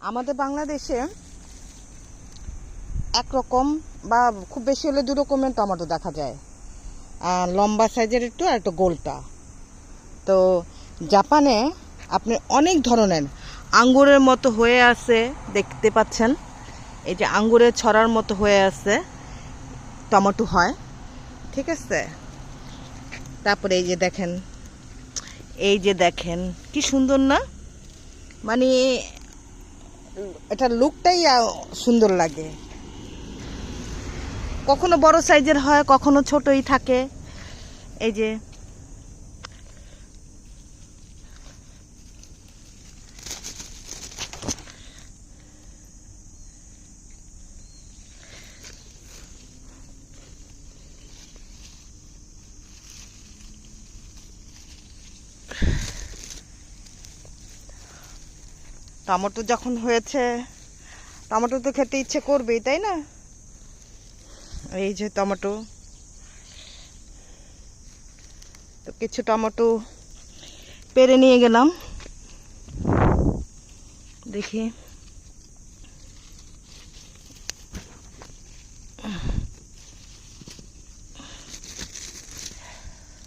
আমাদের বাংলাদেশে একরকম বা খুব বেশি হলে দু রকমের টমেটো দেখা যায়, লম্বা সাইজের একটু আর একটু গোলটা। তো জাপানে আপনি অনেক ধরনের আঙ্গুরের মতো হয়ে আছে, দেখতে পাচ্ছেন এই যে আঙ্গুরের ছড়ার মতো হয়ে আছে টমেটো হয়, ঠিক আছে। তারপরে এই যে দেখেন কি সুন্দর না, মানে এটা লুকটাই সুন্দর লাগে। কখনো বড় সাইজের হয়, কখনো ছোটই থাকে। এই যে টমেটো যখন হয়েছে, টমেটো তো খেতে ইচ্ছে করবেই, তাই না? এই যে টমেটো, তো কিছু টমেটো পেরে নিয়ে গেলাম, দেখি